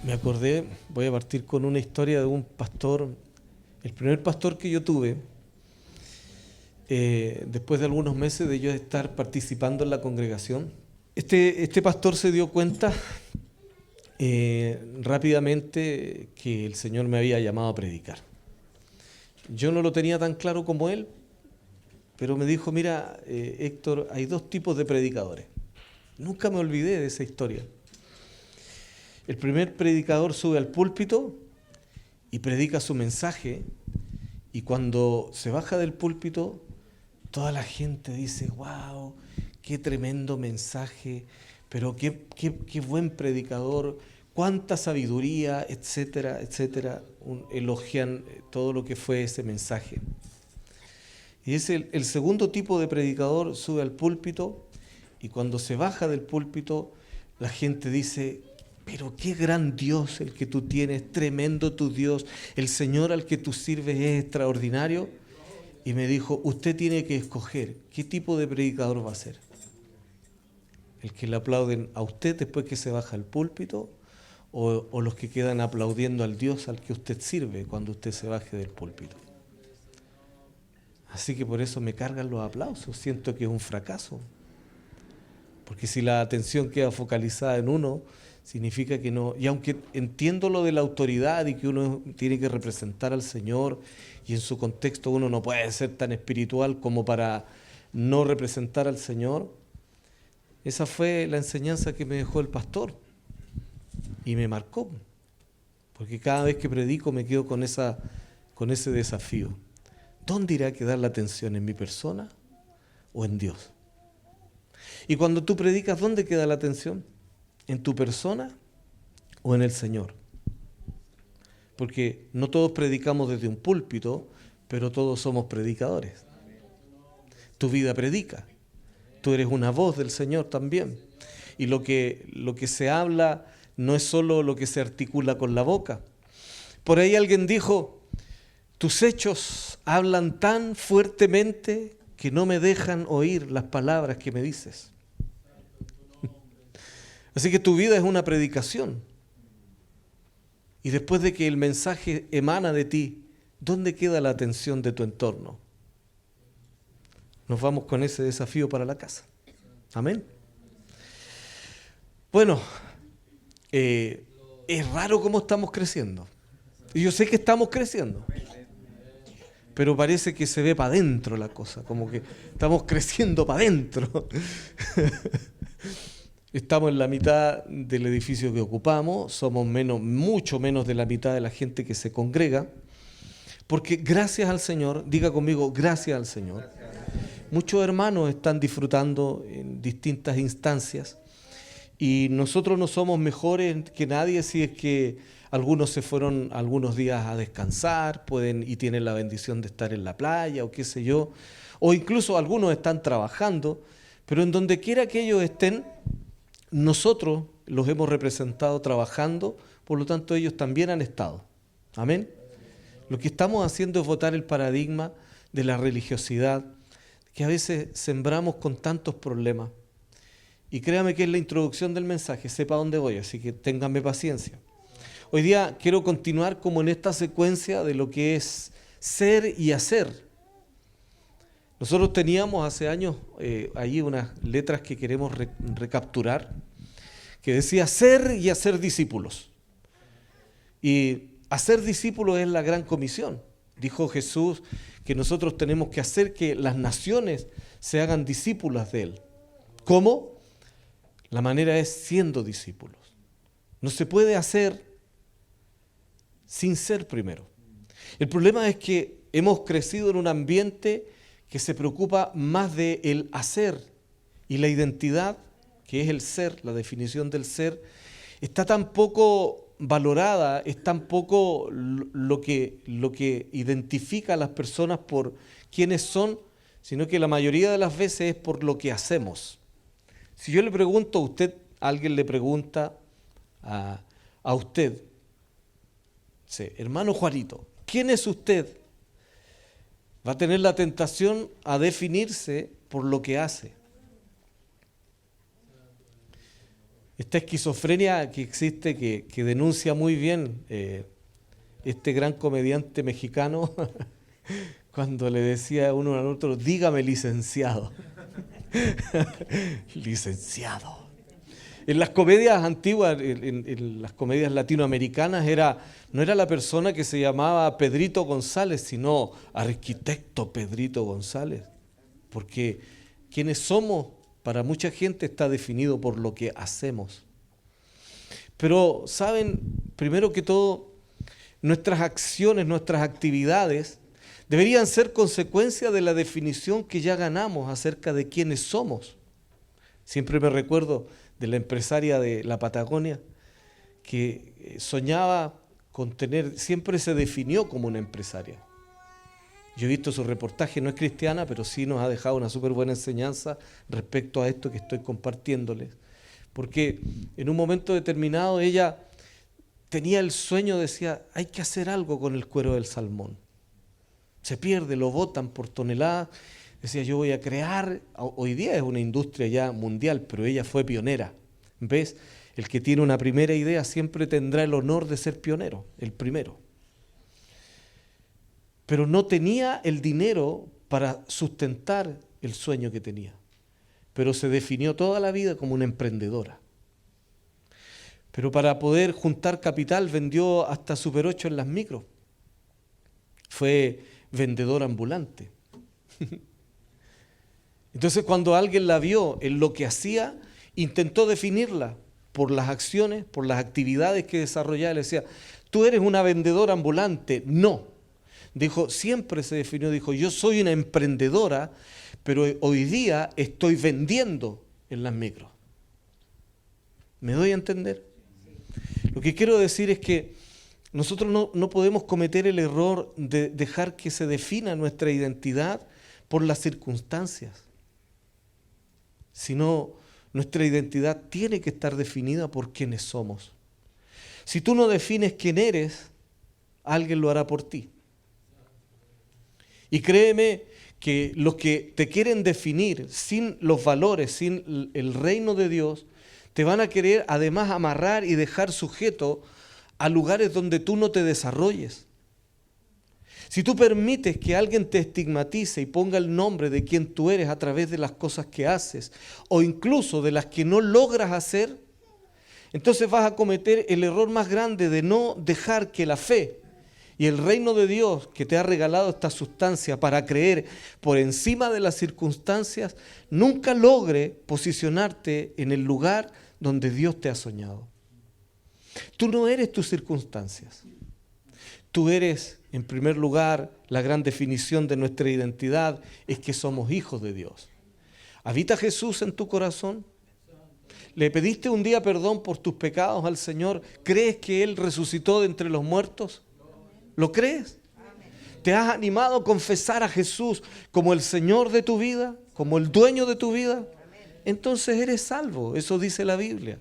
Me acordé, voy a partir con una historia de un pastor, el primer pastor que yo tuve, después de algunos meses de yo estar participando en la congregación. Este pastor se dio cuenta rápidamente que el Señor me había llamado a predicar. Yo no lo tenía tan claro como él, pero me dijo, mira, Héctor, hay dos tipos de predicadores. Nunca me olvidé de esa historia. El primer predicador sube al púlpito y predica su mensaje, y cuando se baja del púlpito, toda la gente dice, wow, qué tremendo mensaje, pero qué buen predicador, cuánta sabiduría, etcétera, etcétera. Elogian todo lo que fue ese mensaje. Y es el segundo tipo de predicador, sube al púlpito, y cuando se baja del púlpito, la gente dice, pero qué gran Dios el que tú tienes, tremendo tu Dios, el Señor al que tú sirves es extraordinario. Y me dijo, usted tiene que escoger qué tipo de predicador va a ser. El que le aplauden a usted después que se baja al púlpito, o los que quedan aplaudiendo al Dios al que usted sirve cuando usted se baje del púlpito. Así que por eso me cargan los aplausos, siento que es un fracaso. Porque si la atención queda focalizada en uno, significa que no. Y aunque entiendo lo de la autoridad y que uno tiene que representar al Señor, y en su contexto uno no puede ser tan espiritual como para no representar al Señor, esa fue la enseñanza que me dejó el pastor y me marcó. Porque cada vez que predico me quedo con ese desafío. ¿Dónde irá a quedar la atención? ¿En mi persona o en Dios? Y cuando tú predicas, ¿dónde queda la atención? ¿En tu persona o en el Señor? Porque no todos predicamos desde un púlpito, pero todos somos predicadores. Tu vida predica. Tú eres una voz del Señor también. Y lo que se habla no es solo lo que se articula con la boca. Por ahí alguien dijo, tus hechos hablan tan fuertemente que no me dejan oír las palabras que me dices. Así que tu vida es una predicación. Y después de que el mensaje emana de ti, ¿dónde queda la atención de tu entorno? Nos vamos con ese desafío para la casa. Amén. Bueno, es raro cómo estamos creciendo. Y yo sé que estamos creciendo. Pero parece que se ve para adentro la cosa, como que estamos creciendo para adentro. Estamos en la mitad del edificio que ocupamos, somos mucho menos de la mitad de la gente que se congrega, porque gracias al Señor, diga conmigo, gracias al Señor, muchos hermanos están disfrutando en distintas instancias, y nosotros no somos mejores que nadie si es que algunos se fueron algunos días a descansar, pueden y tienen la bendición de estar en la playa o qué sé yo, o incluso algunos están trabajando, pero en donde quiera que ellos estén, nosotros los hemos representado trabajando, por lo tanto ellos también han estado. Amén. Lo que estamos haciendo es botar el paradigma de la religiosidad que a veces sembramos con tantos problemas. Y créame que es la introducción del mensaje, sepa dónde voy, así que ténganme paciencia. Hoy día quiero continuar como en esta secuencia de lo que es ser y hacer. Nosotros teníamos hace años ahí unas letras que queremos recapturar, que decía ser y hacer discípulos. Y hacer discípulos es la gran comisión. Dijo Jesús que nosotros tenemos que hacer que las naciones se hagan discípulas de Él. ¿Cómo? La manera es siendo discípulos. No se puede hacer sin ser primero. El problema es que hemos crecido en un ambiente que se preocupa más de el hacer, y la identidad, que es el ser, la definición del ser, está tan poco valorada, es tan poco lo que identifica a las personas por quiénes son, sino que la mayoría de las veces es por lo que hacemos. Si yo le pregunto a usted, alguien le pregunta a usted, sí, hermano Juanito, ¿quién es usted? Va a tener la tentación a definirse por lo que hace. esta esquizofrenia que existe, que denuncia muy bien este gran comediante mexicano cuando le decía uno al otro, dígame licenciado. Licenciado. En las comedias antiguas, en las comedias latinoamericanas, no era la persona que se llamaba Pedrito González, sino arquitecto Pedrito González. Porque quienes somos, para mucha gente, está definido por lo que hacemos. Pero, ¿saben? Primero que todo, nuestras acciones, nuestras actividades, deberían ser consecuencia de la definición que ya ganamos acerca de quiénes somos. Siempre me recuerdo de la empresaria de la Patagonia, que soñaba con siempre se definió como una empresaria. Yo he visto su reportaje, no es cristiana, pero sí nos ha dejado una súper buena enseñanza respecto a esto que estoy compartiéndoles. Porque en un momento determinado ella tenía el sueño, decía, hay que hacer algo con el cuero del salmón. Se pierde, lo botan por toneladas. Decía, yo voy a crear, hoy día es una industria ya mundial, pero ella fue pionera. ¿Ves? El que tiene una primera idea siempre tendrá el honor de ser pionero, el primero. Pero no tenía el dinero para sustentar el sueño que tenía. Pero se definió toda la vida como una emprendedora. Pero para poder juntar capital vendió hasta Super 8 en las micros. Fue vendedora ambulante. Entonces cuando alguien la vio en lo que hacía, intentó definirla por las acciones, por las actividades que desarrollaba. Le decía, tú eres una vendedora ambulante. No. Dijo, siempre se definió, dijo, yo soy una emprendedora, pero hoy día estoy vendiendo en las micros. ¿Me doy a entender? Lo que quiero decir es que nosotros no podemos cometer el error de dejar que se defina nuestra identidad por las circunstancias, sino nuestra identidad tiene que estar definida por quienes somos. Si tú no defines quién eres, alguien lo hará por ti. Y créeme que los que te quieren definir sin los valores, sin el reino de Dios, te van a querer además amarrar y dejar sujeto a lugares donde tú no te desarrolles. Si tú permites que alguien te estigmatice y ponga el nombre de quien tú eres a través de las cosas que haces o incluso de las que no logras hacer, entonces vas a cometer el error más grande de no dejar que la fe y el reino de Dios que te ha regalado esta sustancia para creer por encima de las circunstancias, nunca logre posicionarte en el lugar donde Dios te ha soñado. Tú no eres tus circunstancias. Tú eres, en primer lugar, la gran definición de nuestra identidad es que somos hijos de Dios. ¿Habita Jesús en tu corazón? ¿Le pediste un día perdón por tus pecados al Señor? ¿Crees que Él resucitó de entre los muertos? ¿Lo crees? ¿Te has animado a confesar a Jesús como el Señor de tu vida, como el dueño de tu vida? Entonces eres salvo, eso dice la Biblia.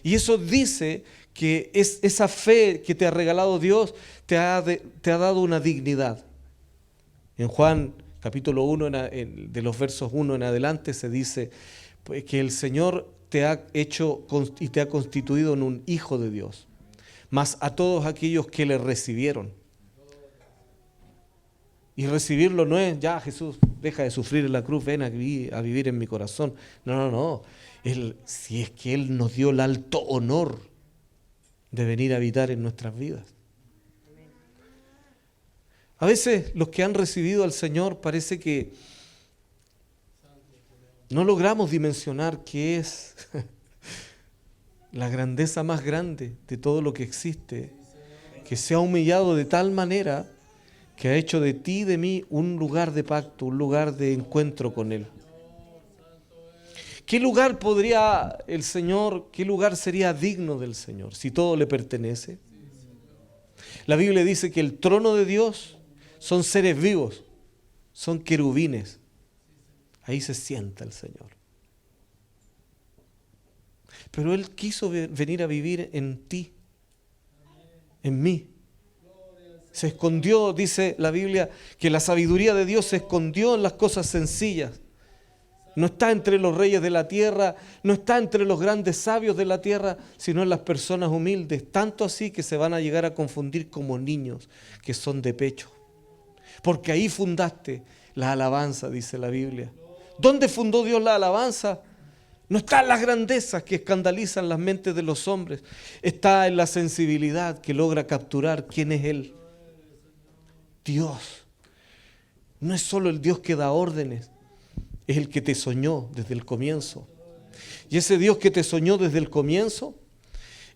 Y eso dice que esa fe que te ha regalado Dios te ha dado una dignidad. En Juan capítulo 1, de los versos 1 en adelante, se dice que el Señor te ha hecho y te ha constituido en un hijo de Dios. Mas a todos aquellos que le recibieron. Y recibirlo no es, ya Jesús, deja de sufrir en la cruz, ven a vivir en mi corazón. No. Si es que Él nos dio el alto honor de venir a habitar en nuestras vidas. A veces los que han recibido al Señor parece que no logramos dimensionar qué es la grandeza más grande de todo lo que existe, que se ha humillado de tal manera que ha hecho de ti y de mí un lugar de pacto, un lugar de encuentro con Él. ¿Qué lugar podría el Señor, qué lugar sería digno del Señor si todo le pertenece? La Biblia dice que el trono de Dios son seres vivos, son querubines. Ahí se sienta el Señor. Pero Él quiso venir a vivir en ti, en mí. Se escondió, dice la Biblia, que la sabiduría de Dios se escondió en las cosas sencillas. No está entre los reyes de la tierra, no está entre los grandes sabios de la tierra, sino en las personas humildes, tanto así que se van a llegar a confundir como niños que son de pecho. Porque ahí fundaste la alabanza, dice la Biblia. ¿Dónde fundó Dios la alabanza? No está en las grandezas que escandalizan las mentes de los hombres, está en la sensibilidad que logra capturar quién es Él. Dios no es solo el Dios que da órdenes, es el que te soñó desde el comienzo. Y ese Dios que te soñó desde el comienzo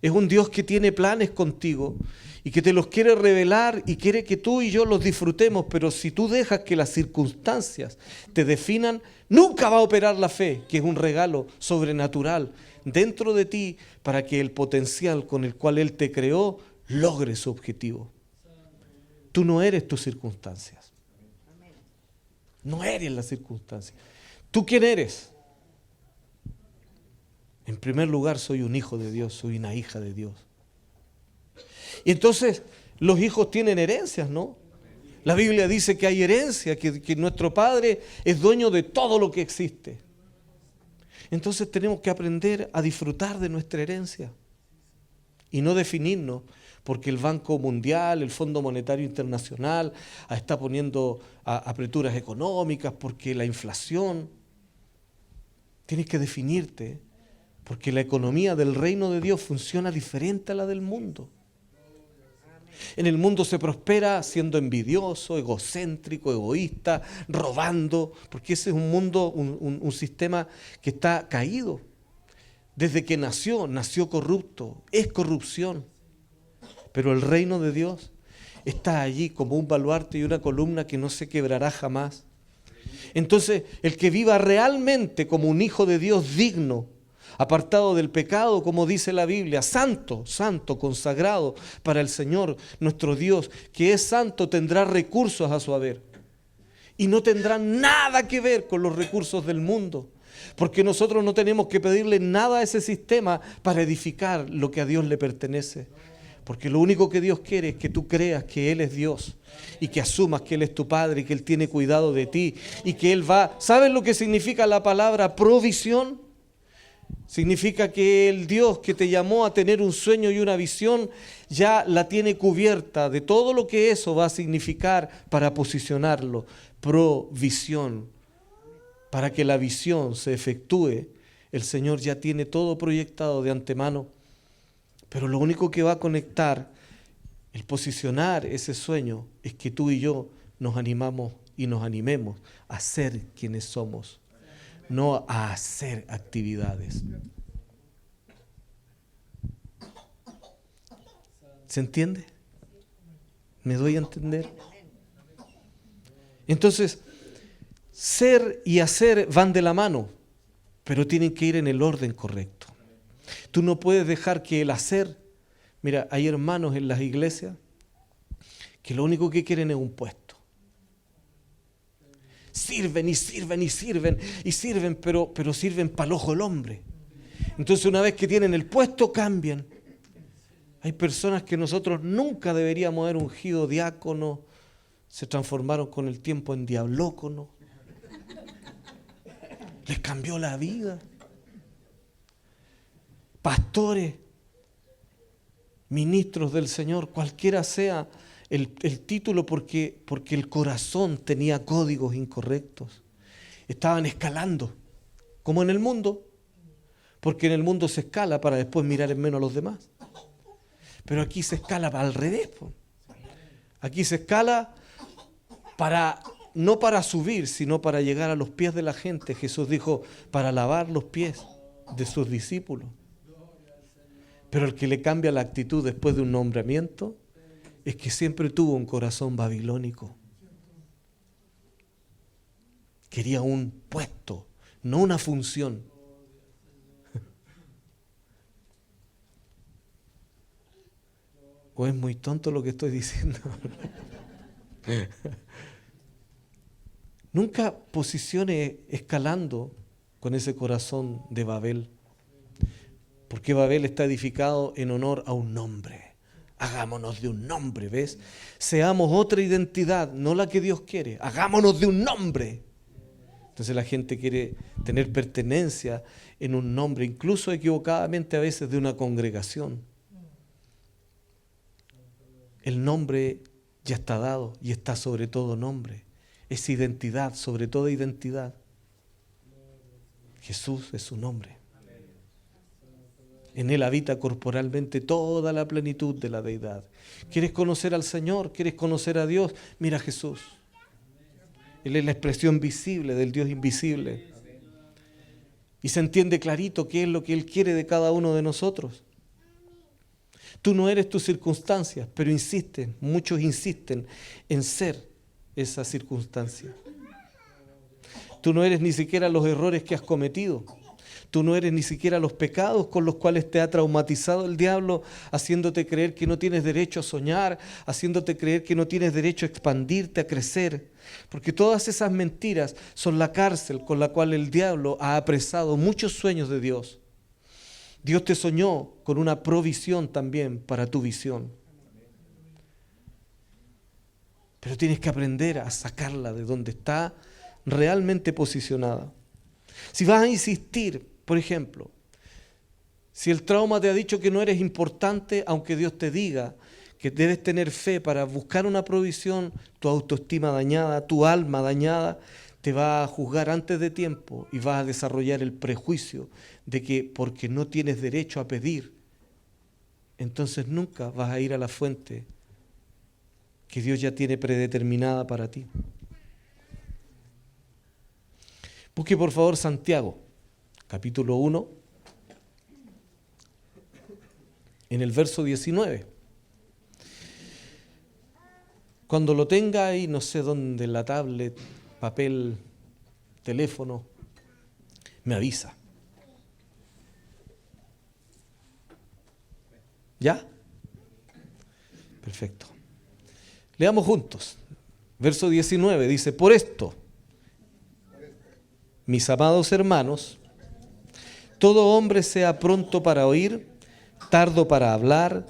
es un Dios que tiene planes contigo y que te los quiere revelar y quiere que tú y yo los disfrutemos, pero si tú dejas que las circunstancias te definan, nunca va a operar la fe, que es un regalo sobrenatural dentro de ti para que el potencial con el cual Él te creó logre su objetivo. Tú no eres tus circunstancias. No eres las circunstancias. ¿Tú quién eres? En primer lugar, soy un hijo de Dios, soy una hija de Dios. Y entonces, los hijos tienen herencias, ¿no? La Biblia dice que hay herencia, que nuestro Padre es dueño de todo lo que existe. Entonces tenemos que aprender a disfrutar de nuestra herencia y no definirnos porque el Banco Mundial, el Fondo Monetario Internacional está poniendo apreturas económicas, porque la inflación. Tienes que definirte, porque la economía del reino de Dios funciona diferente a la del mundo. En el mundo se prospera siendo envidioso, egocéntrico, egoísta, robando, porque ese es un mundo, un sistema que está caído. Desde que nació corrupto, es corrupción. Pero el reino de Dios está allí como un baluarte y una columna que no se quebrará jamás. Entonces, el que viva realmente como un hijo de Dios digno, apartado del pecado, como dice la Biblia, santo, santo, consagrado para el Señor, nuestro Dios, que es santo, tendrá recursos a su haber. Y no tendrá nada que ver con los recursos del mundo, porque nosotros no tenemos que pedirle nada a ese sistema para edificar lo que a Dios le pertenece. Porque lo único que Dios quiere es que tú creas que Él es Dios y que asumas que Él es tu Padre y que Él tiene cuidado de ti y que Él va. ¿Sabes lo que significa la palabra provisión? Significa que el Dios que te llamó a tener un sueño y una visión ya la tiene cubierta de todo lo que eso va a significar para posicionarlo. Provisión. Para que la visión se efectúe, el Señor ya tiene todo proyectado de antemano. Pero lo único que va a conectar, el posicionar ese sueño, es que tú y yo nos animamos y nos animemos a ser quienes somos, no a hacer actividades. ¿Se entiende? ¿Me doy a entender? Entonces, ser y hacer van de la mano, pero tienen que ir en el orden correcto. Tú no puedes dejar que el hacer. Mira, hay hermanos en las iglesias que lo único que quieren es un puesto. Sirven y sirven y sirven y sirven, pero sirven para el ojo del hombre. Entonces, una vez que tienen el puesto, cambian. Hay personas que nosotros nunca deberíamos haber ungido diácono, se transformaron con el tiempo en diablócono. Les cambió la vida. Pastores, ministros del Señor, cualquiera sea el título, porque el corazón tenía códigos incorrectos. Estaban escalando, como en el mundo, porque en el mundo se escala para después mirar en menos a los demás. Pero aquí se escala al revés. Aquí se escala no para subir, sino para llegar a los pies de la gente. Jesús dijo, para lavar los pies de sus discípulos. Pero el que le cambia la actitud después de un nombramiento es que siempre tuvo un corazón babilónico. Quería un puesto, no una función. ¿O es muy tonto lo que estoy diciendo? Nunca posicione escalando con ese corazón de Babel. Porque Babel está edificado en honor a un nombre. Hagámonos de un nombre, ¿ves? Seamos otra identidad, no la que Dios quiere. Hagámonos de un nombre. Entonces la gente quiere tener pertenencia en un nombre, incluso equivocadamente a veces de una congregación. El nombre ya está dado y está sobre todo nombre. Es identidad, sobre toda identidad. Jesús es su nombre. En Él habita corporalmente toda la plenitud de la deidad. ¿Quieres conocer al Señor? ¿Quieres conocer a Dios? Mira a Jesús. Él es la expresión visible del Dios invisible. Y se entiende clarito qué es lo que Él quiere de cada uno de nosotros. Tú no eres tus circunstancias, pero muchos insisten en ser esa circunstancia. Tú no eres ni siquiera los errores que has cometido. Tú no eres ni siquiera los pecados con los cuales te ha traumatizado el diablo, haciéndote creer que no tienes derecho a soñar, haciéndote creer que no tienes derecho a expandirte, a crecer. Porque todas esas mentiras son la cárcel con la cual el diablo ha apresado muchos sueños de Dios. Dios te soñó con una provisión también para tu visión. Pero tienes que aprender a sacarla de donde está realmente posicionada. Si vas a insistir, por ejemplo, si el trauma te ha dicho que no eres importante, aunque Dios te diga que debes tener fe para buscar una provisión, tu autoestima dañada, tu alma dañada, te va a juzgar antes de tiempo y vas a desarrollar el prejuicio de que porque no tienes derecho a pedir, entonces nunca vas a ir a la fuente que Dios ya tiene predeterminada para ti. Busque por favor Santiago, capítulo 1, en el verso 19. Cuando lo tenga ahí, no sé dónde, en la tablet, papel, teléfono, me avisa. ¿Ya? Perfecto. Leamos juntos. Verso 19 dice, por esto, mis amados hermanos, todo hombre sea pronto para oír, tardo para hablar,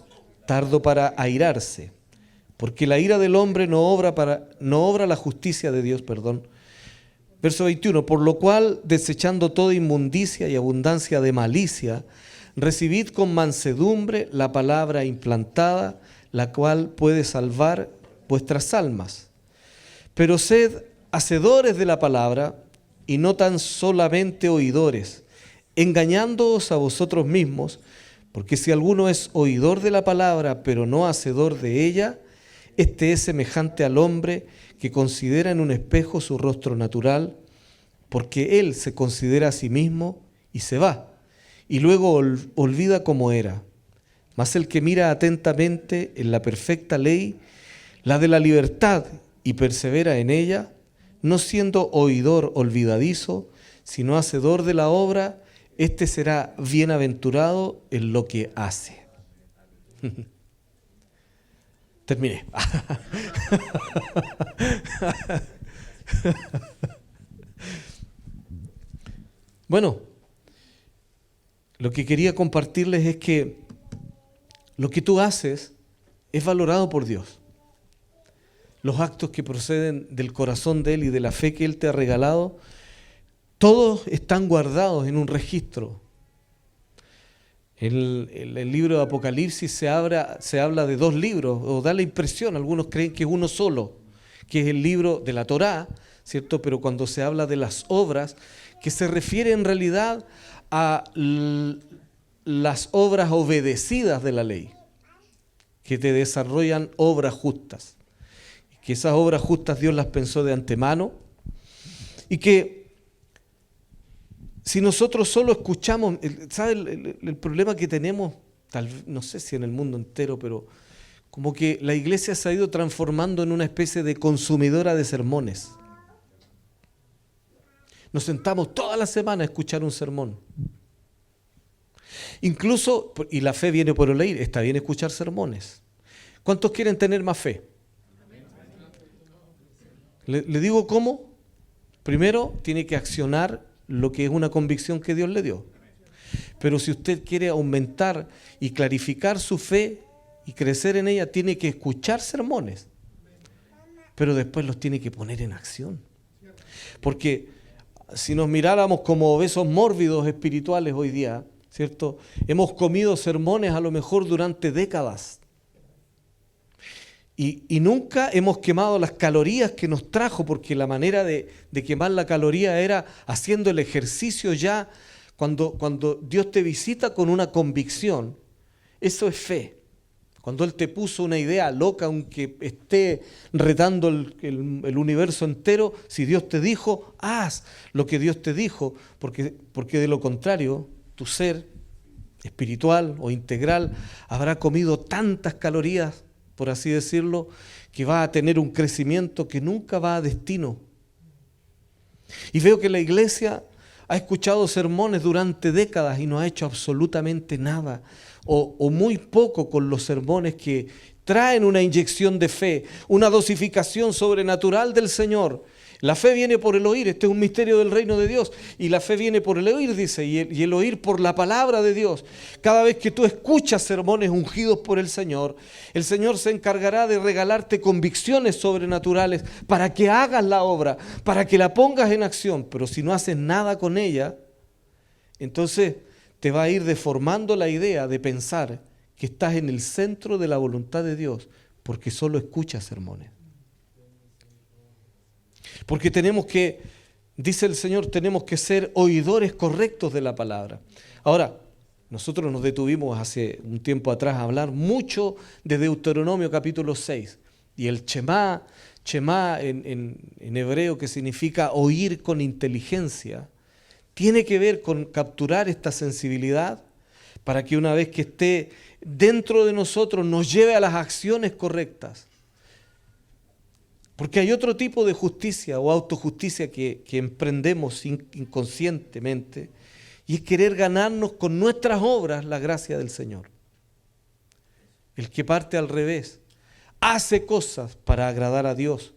tardo para airarse, porque la ira del hombre no obra la justicia de Dios, Verso 21, por lo cual, desechando toda inmundicia y abundancia de malicia, recibid con mansedumbre la palabra implantada, la cual puede salvar vuestras almas. Pero sed hacedores de la palabra, y no tan solamente oidores, engañándoos a vosotros mismos, porque si alguno es oidor de la palabra, pero no hacedor de ella, este es semejante al hombre que considera en un espejo su rostro natural, porque él se considera a sí mismo y se va, y luego olvida cómo era. Mas el que mira atentamente en la perfecta ley, la de la libertad, y persevera en ella, no siendo oidor olvidadizo, sino hacedor de la obra, éste será bienaventurado en lo que hace. Terminé. Bueno, lo que quería compartirles es que lo que tú haces es valorado por Dios. Los actos que proceden del corazón de Él y de la fe que Él te ha regalado, todos están guardados en un registro. En el libro de Apocalipsis se habla de 2 libros, o da la impresión, algunos creen que es uno solo, que es el libro de la Torá, ¿cierto? Pero cuando se habla de las obras, que se refiere en realidad a las obras obedecidas de la ley, que te desarrollan obras justas. Que esas obras justas Dios las pensó de antemano y que si nosotros solo escuchamos, ¿sabe el problema que tenemos? Tal vez, no sé si en el mundo entero, pero como que la iglesia se ha ido transformando en una especie de consumidora de sermones. Nos sentamos toda la semana a escuchar un sermón. Incluso, y la fe viene por oír, está bien escuchar sermones. ¿Cuántos quieren tener más fe? Le digo cómo. Primero, tiene que accionar lo que es una convicción que Dios le dio. Pero si usted quiere aumentar y clarificar su fe y crecer en ella, tiene que escuchar sermones. Pero después los tiene que poner en acción. Porque si nos miráramos como obesos mórbidos espirituales hoy día, ¿cierto? Hemos comido sermones a lo mejor durante décadas. Y nunca hemos quemado las calorías que nos trajo, porque la manera de quemar la caloría era haciendo el ejercicio ya cuando Dios te visita con una convicción. Eso es fe. Cuando Él te puso una idea loca, aunque esté retando el universo entero, si Dios te dijo, haz lo que Dios te dijo, porque de lo contrario, tu ser espiritual o integral habrá comido tantas calorías, por así decirlo, que va a tener un crecimiento que nunca va a destino. Y veo que la iglesia ha escuchado sermones durante décadas y no ha hecho absolutamente nada, o muy poco con los sermones que traen una inyección de fe, una dosificación sobrenatural del Señor. La fe viene por el oír, este es un misterio del reino de Dios, y la fe viene por el oír, dice, y el oír por la palabra de Dios. Cada vez que tú escuchas sermones ungidos por el Señor se encargará de regalarte convicciones sobrenaturales para que hagas la obra, para que la pongas en acción, pero si no haces nada con ella, entonces te va a ir deformando la idea de pensar que estás en el centro de la voluntad de Dios, porque solo escuchas sermones. Porque dice el Señor, tenemos que ser oidores correctos de la palabra. Ahora, nosotros nos detuvimos hace un tiempo atrás a hablar mucho de Deuteronomio capítulo 6. Y el Shema en hebreo, que significa oír con inteligencia, tiene que ver con capturar esta sensibilidad para que una vez que esté dentro de nosotros nos lleve a las acciones correctas. Porque hay otro tipo de justicia o autojusticia que emprendemos inconscientemente, y es querer ganarnos con nuestras obras la gracia del Señor. El que parte al revés, hace cosas para agradar a Dios.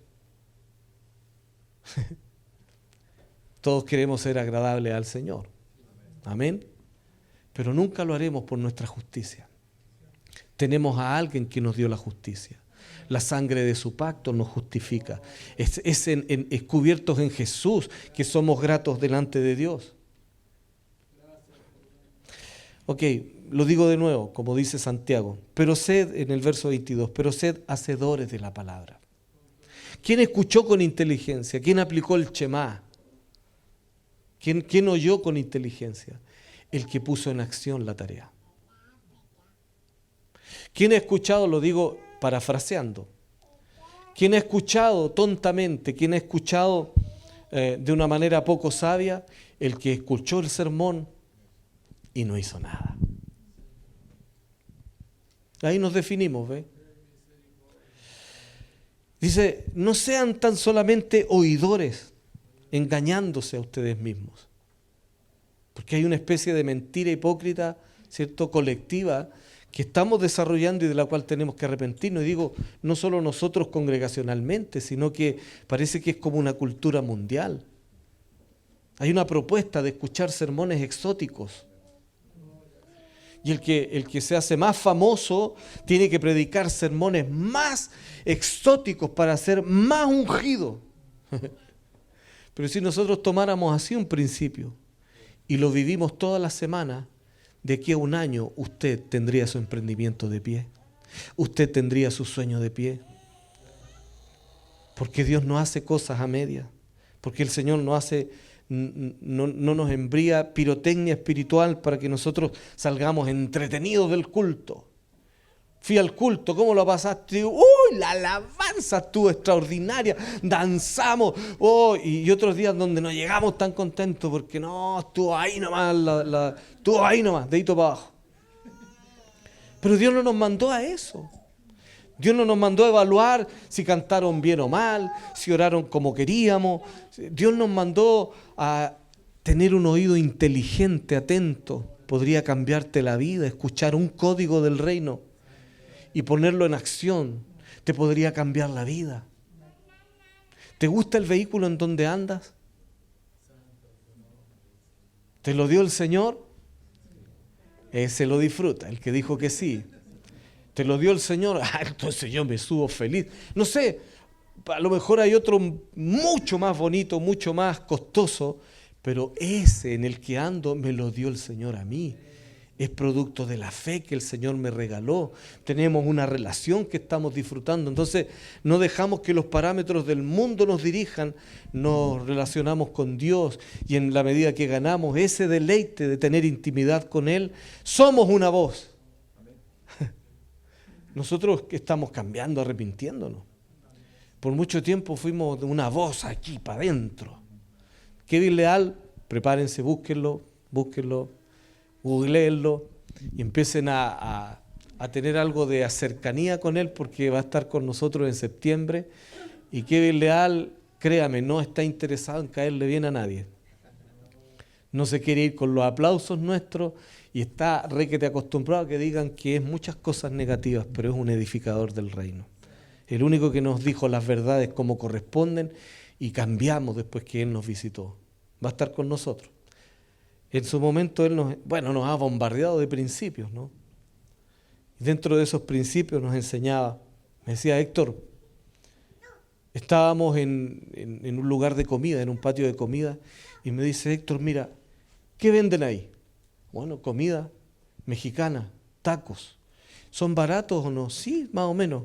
Todos queremos ser agradables al Señor. Amén. Pero nunca lo haremos por nuestra justicia. Tenemos a alguien que nos dio la justicia. La sangre de su pacto nos justifica. Es cubiertos en Jesús que somos gratos delante de Dios. Ok, lo digo de nuevo, como dice Santiago. Pero sed, en el verso 22, pero sed hacedores de la palabra. ¿Quién escuchó con inteligencia? ¿Quién aplicó el Shema? ¿Quién oyó con inteligencia? El que puso en acción la tarea. ¿Quién ha escuchado? Lo digo parafraseando. ¿Quién ha escuchado tontamente? ¿Quién ha escuchado de una manera poco sabia? El que escuchó el sermón y no hizo nada. Ahí nos definimos, ¿ve? Dice, no sean tan solamente oidores, engañándose a ustedes mismos. Porque hay una especie de mentira hipócrita, ¿cierto?, colectiva, que estamos desarrollando y de la cual tenemos que arrepentirnos. Y digo, no solo nosotros congregacionalmente, sino que parece que es como una cultura mundial. Hay una propuesta de escuchar sermones exóticos. Y el que se hace más famoso tiene que predicar sermones más exóticos para ser más ungido. Pero si nosotros tomáramos así un principio y lo vivimos toda la semana, de aquí a un año usted tendría su emprendimiento de pie. Usted tendría su sueño de pie. Porque Dios no hace cosas a medias. Porque el Señor no nos envía pirotecnia espiritual para que nosotros salgamos entretenidos del culto. Fui al culto, ¿cómo lo pasaste? ¡Uy! La alabanza estuvo extraordinaria, danzamos. ¡Oh! Y otros días donde no llegamos tan contentos porque no, estuvo ahí nomás, estuvo ahí nomás, dedito para abajo. Pero Dios no nos mandó a eso. Dios no nos mandó a evaluar si cantaron bien o mal, si oraron como queríamos. Dios nos mandó a tener un oído inteligente, atento. Podría cambiarte la vida, escuchar un código del reino y ponerlo en acción, te podría cambiar la vida. ¿Te gusta el vehículo en donde andas? ¿Te lo dio el Señor? Ese lo disfruta, el que dijo que sí. ¿Te lo dio el Señor? Entonces yo me subo feliz. No sé, a lo mejor hay otro mucho más bonito, mucho más costoso, pero ese en el que ando me lo dio el Señor a mí. Es producto de la fe que el Señor me regaló. Tenemos una relación que estamos disfrutando. Entonces no dejamos que los parámetros del mundo nos dirijan. Nos relacionamos con Dios y en la medida que ganamos ese deleite de tener intimidad con Él, somos una voz. Nosotros estamos cambiando, arrepintiéndonos. Por mucho tiempo fuimos de una voz aquí para adentro. Kevin Leal, prepárense, búsquenlo, googleenlo y empiecen a tener algo de cercanía con él, porque va a estar con nosotros en septiembre. Y Kevin Leal, créame, no está interesado en caerle bien a nadie. No se quiere ir con los aplausos nuestros y está requete acostumbrado a que digan que es muchas cosas negativas, pero es un edificador del reino. El único que nos dijo las verdades como corresponden y cambiamos después que Él nos visitó. Va a estar con nosotros. En su momento Él nos ha bombardeado de principios, ¿no? Y dentro de esos principios nos enseñaba. Me decía: Héctor, estábamos en un lugar de comida, en un patio de comida, y me dice: Héctor, mira, ¿qué venden ahí? Bueno, comida mexicana, tacos. ¿Son baratos o no? Sí, más o menos.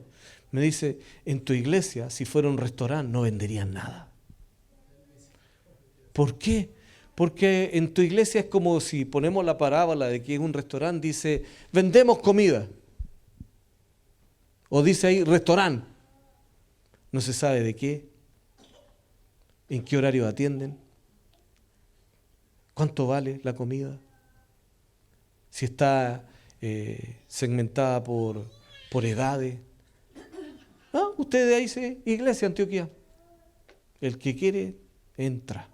Me dice: en tu iglesia, si fuera un restaurante, no venderían nada. ¿Por qué? Porque en tu iglesia es como si ponemos la parábola de que es un restaurante, dice, vendemos comida. O dice ahí, restaurante. No se sabe de qué, en qué horario atienden, cuánto vale la comida, si está segmentada por edades. Ah, ustedes ahí dice, Iglesia Antioquia. El que quiere, entra.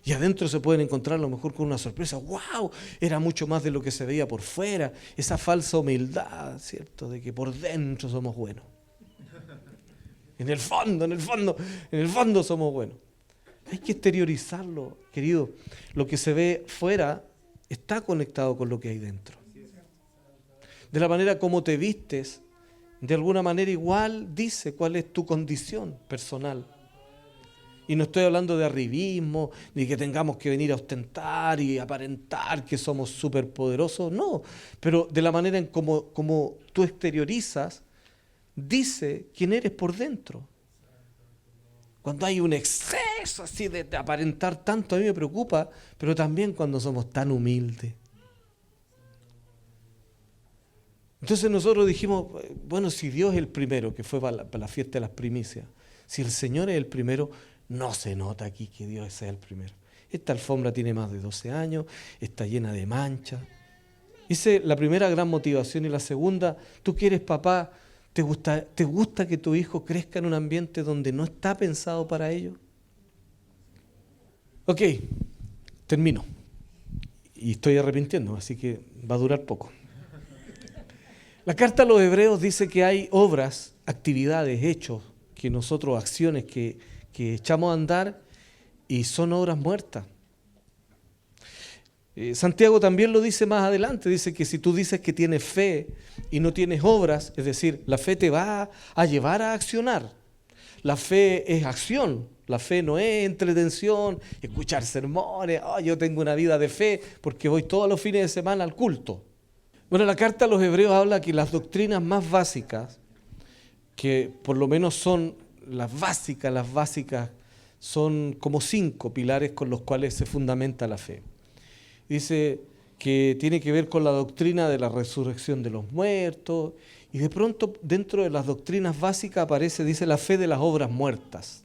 Y adentro se pueden encontrar a lo mejor con una sorpresa. ¡Wow! Era mucho más de lo que se veía por fuera. Esa falsa humildad, ¿cierto? De que por dentro somos buenos. En el fondo somos buenos. Hay que exteriorizarlo, querido. Lo que se ve fuera está conectado con lo que hay dentro. De la manera como te vistes, de alguna manera igual dice cuál es tu condición personal. Y no estoy hablando de arribismo, ni que tengamos que venir a ostentar y aparentar que somos superpoderosos, no. Pero de la manera en como tú exteriorizas, dice quién eres por dentro. Cuando hay un exceso así de aparentar tanto, a mí me preocupa, pero también cuando somos tan humildes. Entonces nosotros dijimos, bueno, si Dios es el primero, que fue para la fiesta de las primicias, si el Señor es el primero, no se nota aquí que Dios sea el primero. Esta alfombra tiene más de 12 años, está llena de manchas. Esa es la primera gran motivación. Y la segunda, tú que eres papá, ¿te gusta que tu hijo crezca en un ambiente donde no está pensado para ello? Ok, termino. Y estoy arrepintiendo, así que va a durar poco. La carta a los Hebreos dice que hay obras, actividades, hechos, que nosotros, acciones que echamos a andar y son obras muertas. Santiago también lo dice más adelante, dice que si tú dices que tienes fe y no tienes obras, es decir, la fe te va a llevar a accionar. La fe es acción, la fe no es entretención, escuchar sermones, yo tengo una vida de fe porque voy todos los fines de semana al culto. Bueno, la carta a los Hebreos habla que las doctrinas más básicas, que por lo menos son las básicas, son como 5 pilares con los cuales se fundamenta la fe. Dice que tiene que ver con la doctrina de la resurrección de los muertos, y de pronto dentro de las doctrinas básicas aparece, dice, la fe de las obras muertas.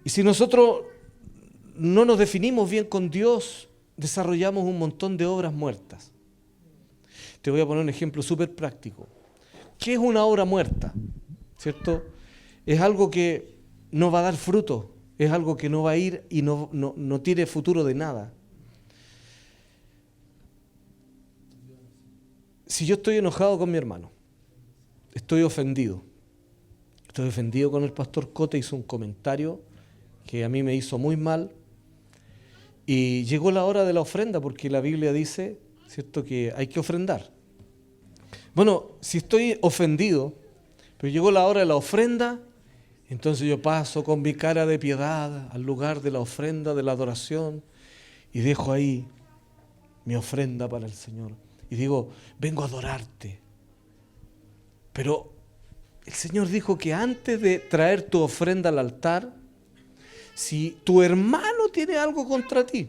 Y si nosotros no nos definimos bien con Dios, desarrollamos un montón de obras muertas. Te voy a poner un ejemplo súper práctico. ¿Qué es una obra muerta? ¿Cierto? Es algo que no va a dar fruto, es algo que no va a ir y no tiene futuro de nada. Si yo estoy enojado con mi hermano, estoy ofendido con el pastor Cote, hizo un comentario que a mí me hizo muy mal, y llegó la hora de la ofrenda, porque la Biblia dice, ¿cierto?, que hay que ofrendar. Bueno, si estoy ofendido, pero llegó la hora de la ofrenda, Entonces yo paso con mi cara de piedad al lugar de la ofrenda, de la adoración, y dejo ahí mi ofrenda para el Señor. Y digo, vengo a adorarte. Pero el Señor dijo que antes de traer tu ofrenda al altar, si tu hermano tiene algo contra ti,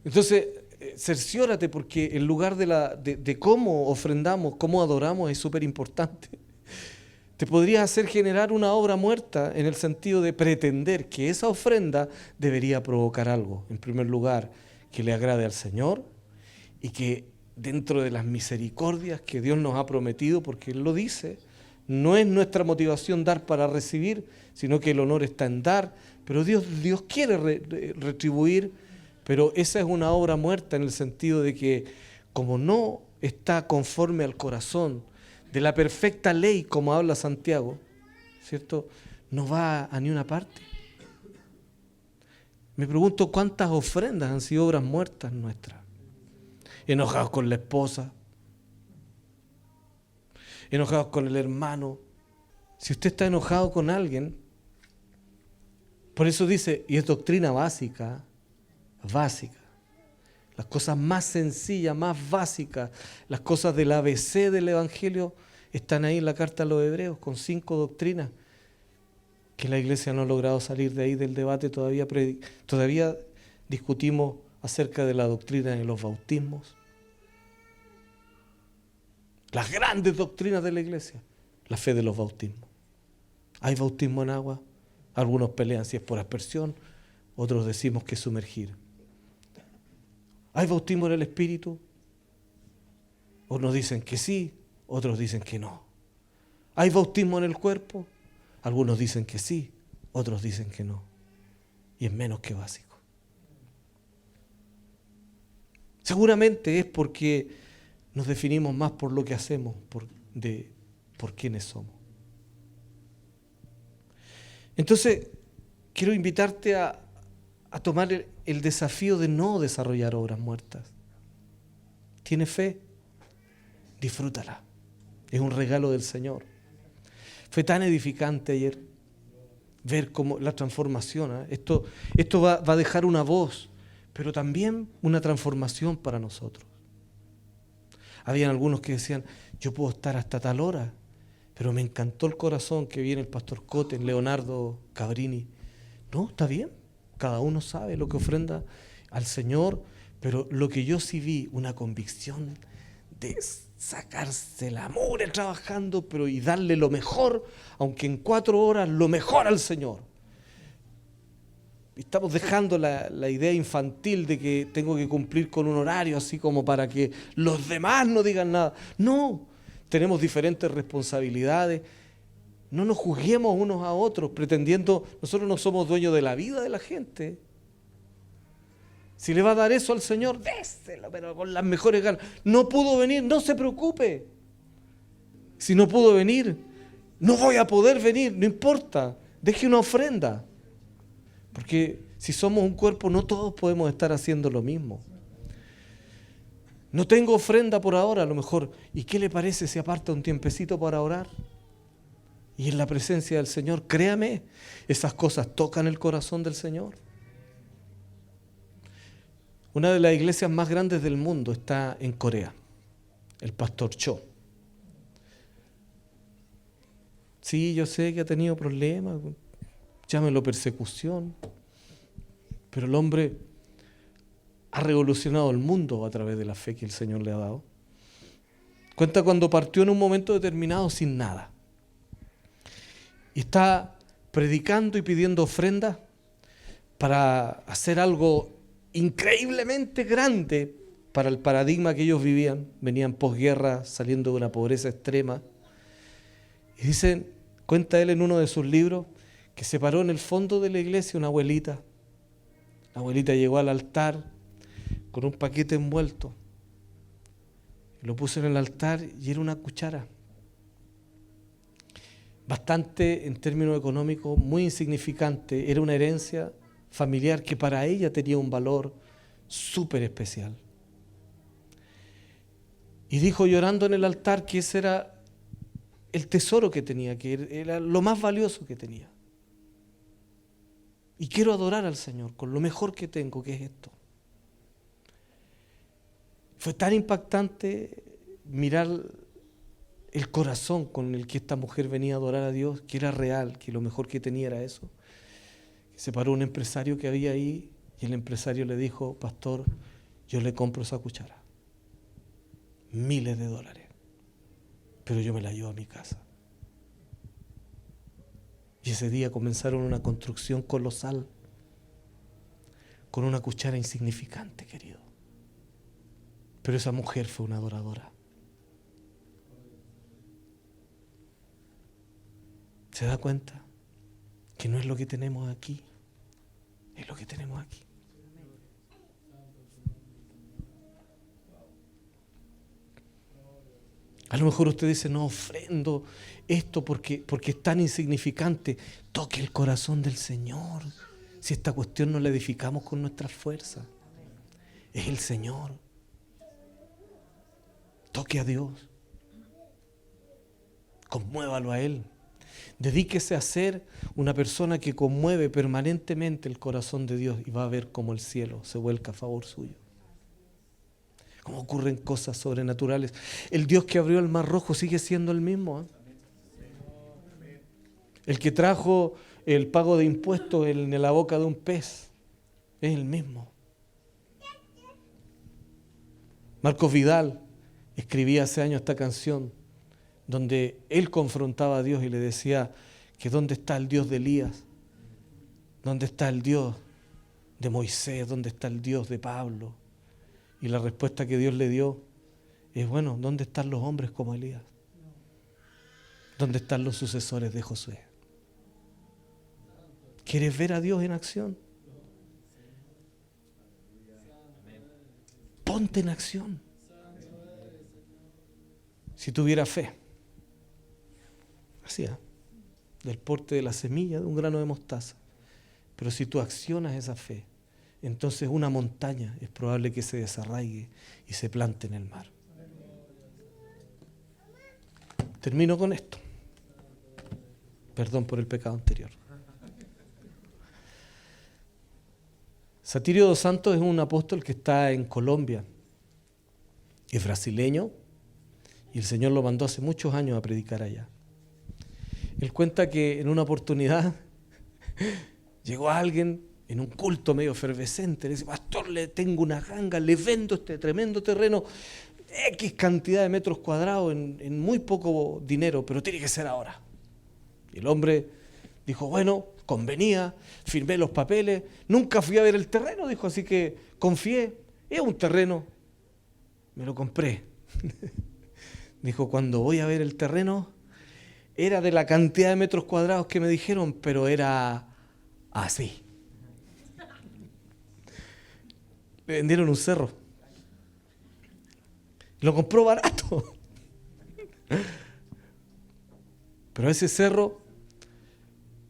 entonces cerciórate, porque el lugar de cómo ofrendamos, cómo adoramos es súper importante. Te podría hacer generar una obra muerta en el sentido de pretender que esa ofrenda debería provocar algo. En primer lugar, que le agrade al Señor y que dentro de las misericordias que Dios nos ha prometido, porque Él lo dice, no es nuestra motivación dar para recibir, sino que el honor está en dar, pero Dios quiere retribuir, pero esa es una obra muerta en el sentido de que como no está conforme al corazón de la perfecta ley, como habla Santiago, ¿cierto? No va a ni una parte. Me pregunto cuántas ofrendas han sido obras muertas nuestras. Enojados con la esposa, enojados con el hermano. Si usted está enojado con alguien, por eso dice, y es doctrina básica, las cosas más sencillas, más básicas, las cosas del ABC del Evangelio están ahí en la carta a los Hebreos, con 5 doctrinas que la iglesia no ha logrado salir de ahí del debate. Todavía discutimos acerca de la doctrina de los bautismos. Las grandes doctrinas de la iglesia, la fe de los bautismos. Hay bautismo en agua, algunos pelean si es por aspersión, otros decimos que es sumergir. ¿Hay bautismo en el Espíritu? Unos dicen que sí, otros dicen que no. ¿Hay bautismo en el cuerpo? Algunos dicen que sí, otros dicen que no. Y es menos que básico. Seguramente es porque nos definimos más por lo que hacemos, por quiénes somos. Entonces, quiero invitarte a tomar el desafío de no desarrollar obras muertas. ¿Tienes fe? Disfrútala. Es un regalo del Señor. Fue tan edificante ayer ver cómo la transformación. Esto va a dejar una voz, pero también una transformación para nosotros. Habían algunos que decían, yo puedo estar hasta tal hora, pero me encantó el corazón que viene el pastor Coten, Leonardo Cabrini. No, está bien. Cada uno sabe lo que ofrenda al Señor, pero lo que yo sí vi, una convicción de sacarse la mugre trabajando, pero y darle lo mejor, aunque en 4 horas, lo mejor al Señor. Estamos dejando la idea infantil de que tengo que cumplir con un horario así como para que los demás no digan nada. No, tenemos diferentes responsabilidades. No nos juzguemos unos a otros pretendiendo, nosotros no somos dueños de la vida de la gente. Si le va a dar eso al Señor, déselo, pero con las mejores ganas. No pudo venir, no se preocupe. Si no pudo venir, no voy a poder venir, no importa. Deje una ofrenda. Porque si somos un cuerpo, no todos podemos estar haciendo lo mismo. No tengo ofrenda por ahora, a lo mejor. ¿Y qué le parece si aparta un tiempecito para orar? Y en la presencia del Señor, créame, esas cosas tocan el corazón del Señor. Una de las iglesias más grandes del mundo está en Corea, el pastor Cho. Sí, yo sé que ha tenido problemas, llámenlo persecución, pero el hombre ha revolucionado el mundo a través de la fe que el Señor le ha dado. Cuenta cuando partió en un momento determinado sin nada. Y está predicando y pidiendo ofrendas para hacer algo increíblemente grande para el paradigma que ellos vivían. Venían posguerra, saliendo de una pobreza extrema. Y dicen, cuenta él en uno de sus libros, que se paró en el fondo de la iglesia una abuelita. La abuelita llegó al altar con un paquete envuelto. Lo puso en el altar y era una cuchara. Bastante, en términos económicos, muy insignificante. Era una herencia familiar que para ella tenía un valor súper especial. Y dijo llorando en el altar que esa era el tesoro que tenía, que era lo más valioso que tenía. Y quiero adorar al Señor con lo mejor que tengo, que es esto. Fue tan impactante mirar el corazón con el que esta mujer venía a adorar a Dios, que era real, que lo mejor que tenía era eso. Se paró un empresario que había ahí y el empresario le dijo: pastor, yo le compro esa cuchara. Miles de dólares. Pero yo me la llevo a mi casa. Y ese día comenzaron una construcción colosal con una cuchara insignificante, querido. Pero esa mujer fue una adoradora. ¿Se da cuenta? Que no es lo que tenemos aquí, es lo que tenemos aquí. A lo mejor usted dice: no ofrendo esto porque es tan insignificante. Toque el corazón del Señor. Si esta cuestión no la edificamos con nuestras fuerzas, es el Señor. Toque a Dios. Conmuévalo a Él. Dedíquese a ser una persona que conmueve permanentemente el corazón de Dios y va a ver cómo el cielo se vuelca a favor suyo. Cómo ocurren cosas sobrenaturales. El Dios que abrió el Mar Rojo sigue siendo el mismo, ¿eh? El que trajo el pago de impuestos en la boca de un pez es el mismo. Marcos Vidal escribía hace años esta canción donde él confrontaba a Dios y le decía que ¿dónde está el Dios de Elías? ¿Dónde está el Dios de Moisés? ¿Dónde está el Dios de Pablo? Y la respuesta que Dios le dio es: bueno, ¿dónde están los hombres como Elías? ¿Dónde están los sucesores de Josué? ¿Quieres ver a Dios en acción? Ponte en acción. Si tuviera fe, así, del porte de la semilla de un grano de mostaza, pero si tú accionas esa fe, entonces una montaña es probable que se desarraigue y se plante en el mar. Termino con esto. Perdón por el pecado anterior. Satirio dos Santos es un apóstol que está en Colombia. Es brasileño y el Señor lo mandó hace muchos años a predicar allá. Él cuenta que en una oportunidad llegó alguien en un culto medio efervescente, le dice: pastor, le tengo una ganga, le vendo este tremendo terreno, X cantidad de metros cuadrados en muy poco dinero, pero tiene que ser ahora. Y el hombre dijo: bueno, convenía, firmé los papeles, nunca fui a ver el terreno, dijo, así que confié, es un terreno, me lo compré. Dijo: cuando voy a ver el terreno, era de la cantidad de metros cuadrados que me dijeron, pero era así. Le vendieron un cerro. Lo compró barato. Pero ese cerro,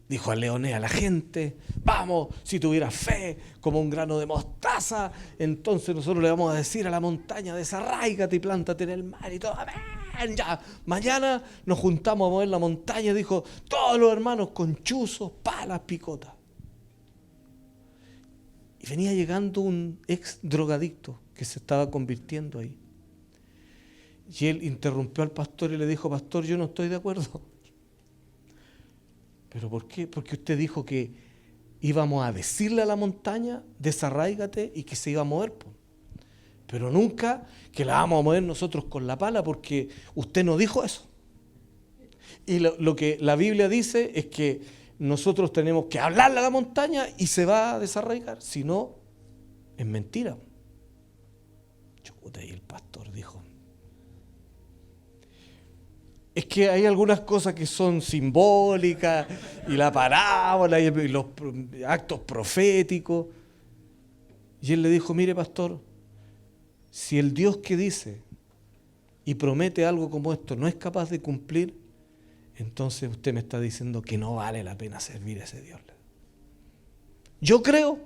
dijo a Leoné, a la gente: vamos, si tuvieras fe como un grano de mostaza, entonces nosotros le vamos a decir a la montaña: desarráigate y plántate en el mar y todo. Amén, ya. Mañana nos juntamos a mover la montaña, dijo, todos los hermanos con chuzos, palas, picotas. Y venía llegando un ex drogadicto que se estaba convirtiendo ahí. Y él interrumpió al pastor y le dijo: pastor, yo no estoy de acuerdo. ¿Pero por qué? Porque usted dijo que íbamos a decirle a la montaña: desarráigate, y que se iba a mover. Pero nunca que la vamos a mover nosotros con la pala, porque usted no dijo eso. Y lo que la Biblia dice es que nosotros tenemos que hablarle a la montaña y se va a desarraigar. Si no, es mentira. Chuta, y el pastor dijo: es que hay algunas cosas que son simbólicas, y la parábola, y los actos proféticos. Y él le dijo: mire, pastor, si el Dios que dice y promete algo como esto no es capaz de cumplir, entonces usted me está diciendo que no vale la pena servir a ese Dios. Yo creo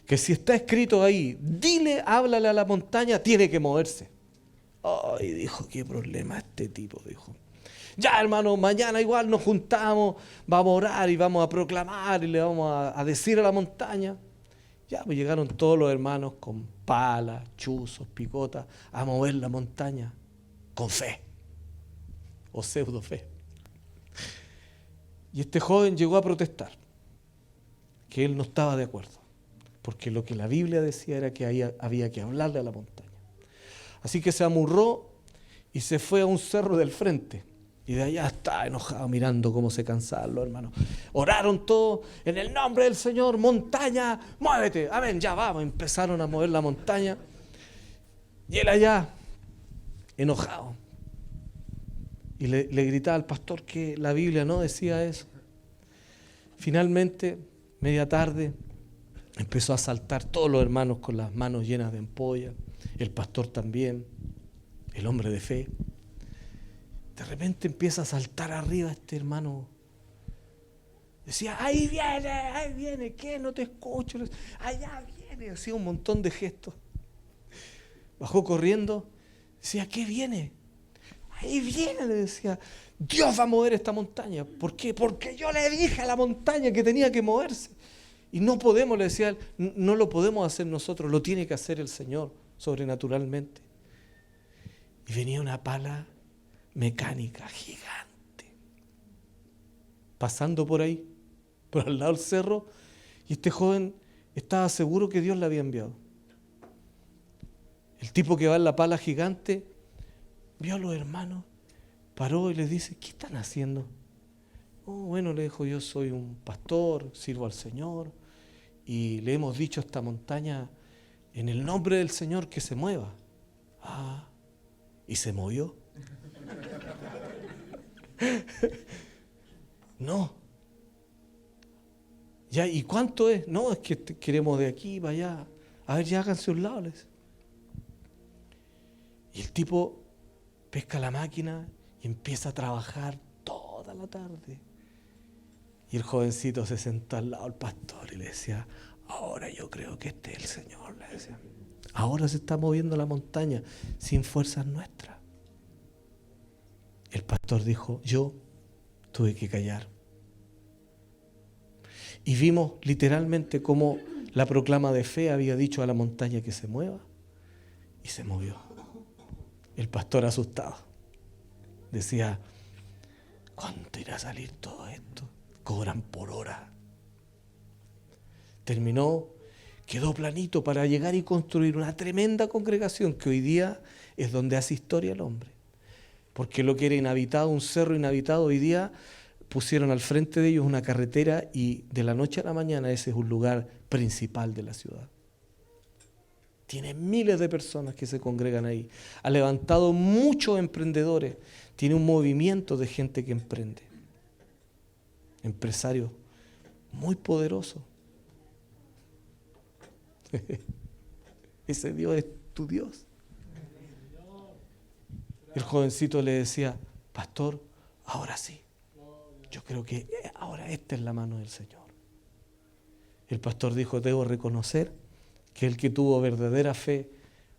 que si está escrito ahí, dile, háblale a la montaña, tiene que moverse. Ay, dijo, qué problema este tipo, dijo. Ya, hermano, mañana igual nos juntamos, vamos a orar y vamos a proclamar y le vamos a decir a la montaña. Ya, pues llegaron todos los hermanos con palas, chuzos, picotas, a mover la montaña con fe o pseudo fe. Y este joven llegó a protestar, que él no estaba de acuerdo, porque lo que la Biblia decía era que había que hablarle a la montaña. Así que se amurró y se fue a un cerro del frente. Y de allá está enojado mirando cómo se cansaban los hermanos. Oraron todos en el nombre del Señor, montaña, muévete. Amén, ya vamos. Empezaron a mover la montaña. Y él allá, enojado. Y le gritaba al pastor que la Biblia no decía eso. Finalmente, media tarde, empezó a saltar todos los hermanos con las manos llenas de ampolla. El pastor también, el hombre de fe. De repente empieza a saltar arriba este hermano. Decía, ahí viene, ¿qué? No te escucho. Allá viene. Hacía un montón de gestos. Bajó corriendo. Decía, ¿qué viene? Ahí viene, le decía. Dios va a mover esta montaña. ¿Por qué? Porque yo le dije a la montaña que tenía que moverse. Y no podemos, le decía él, no lo podemos hacer nosotros, lo tiene que hacer el Señor sobrenaturalmente. Y venía una pala mecánica gigante, pasando por ahí, por al lado del cerro, y este joven estaba seguro que Dios le había enviado. El tipo que va en la pala gigante vio a los hermanos, paró y les dice, ¿qué están haciendo? Oh, bueno, le dijo, yo soy un pastor, sirvo al Señor, y le hemos dicho a esta montaña, en el nombre del Señor, que se mueva. Ah, y se movió. No. Ya, ¿y cuánto es? No, es que queremos de aquí para allá. A ver, ya háganse un lado. Y el tipo pesca la máquina y empieza a trabajar toda la tarde. Y el jovencito se sentó al lado del pastor y le decía, ahora yo creo que este es el Señor, le decía. Ahora se está moviendo la montaña sin fuerzas nuestras. El pastor dijo, yo tuve que callar. Y vimos literalmente cómo la proclama de fe había dicho a la montaña que se mueva y se movió. El pastor asustado decía, ¿cuánto irá a salir todo esto? Cobran por hora. Terminó, quedó planito para llegar y construir una tremenda congregación que hoy día es donde hace historia el hombre. Porque lo que era inhabitado, un cerro inhabitado, hoy día pusieron al frente de ellos una carretera y de la noche a la mañana ese es un lugar principal de la ciudad. Tiene miles de personas que se congregan ahí. Ha levantado muchos emprendedores. Tiene un movimiento de gente que emprende. Empresarios muy poderosos. Ese Dios es tu Dios. El jovencito le decía, pastor, ahora sí. Yo creo que ahora esta es la mano del Señor. El pastor dijo, debo reconocer que el que tuvo verdadera fe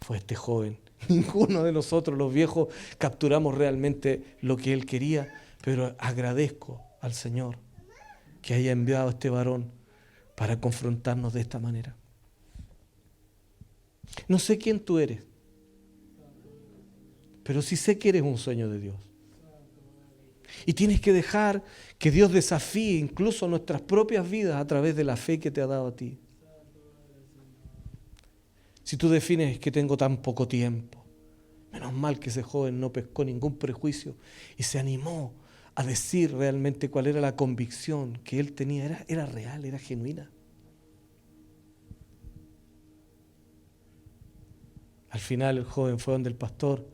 fue este joven. Ninguno de nosotros, los viejos, capturamos realmente lo que él quería, pero agradezco al Señor que haya enviado a este varón para confrontarnos de esta manera. No sé quién tú eres, pero sí sé que eres un sueño de Dios. Y tienes que dejar que Dios desafíe incluso nuestras propias vidas a través de la fe que te ha dado a ti. Si tú defines que tengo tan poco tiempo, menos mal que ese joven no pescó ningún prejuicio y se animó a decir realmente cuál era la convicción que él tenía. Era real, era genuina. Al final el joven fue donde el pastor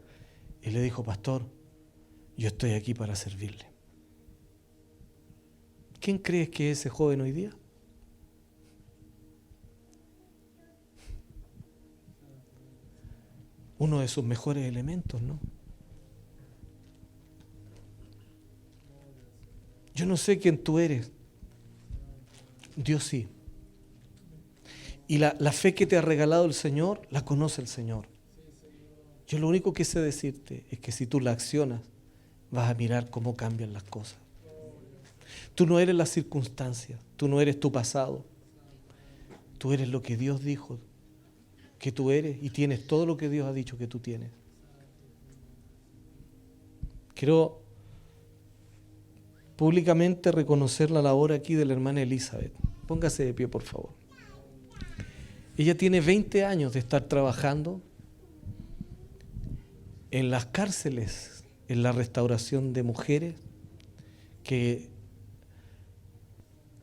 y le dijo, pastor, yo estoy aquí para servirle. ¿Quién crees que es ese joven hoy día? Uno de sus mejores elementos, ¿no? Yo no sé quién tú eres. Dios sí. Y la fe que te ha regalado el Señor, la conoce el Señor. Yo lo único que sé decirte es que si tú la accionas, vas a mirar cómo cambian las cosas. Tú no eres las circunstancias, tú no eres tu pasado. Tú eres lo que Dios dijo que tú eres y tienes todo lo que Dios ha dicho que tú tienes. Quiero públicamente reconocer la labor aquí de la hermana Elizabeth. Póngase de pie, por favor. Ella tiene 20 años de estar trabajando en las cárceles, en la restauración de mujeres, que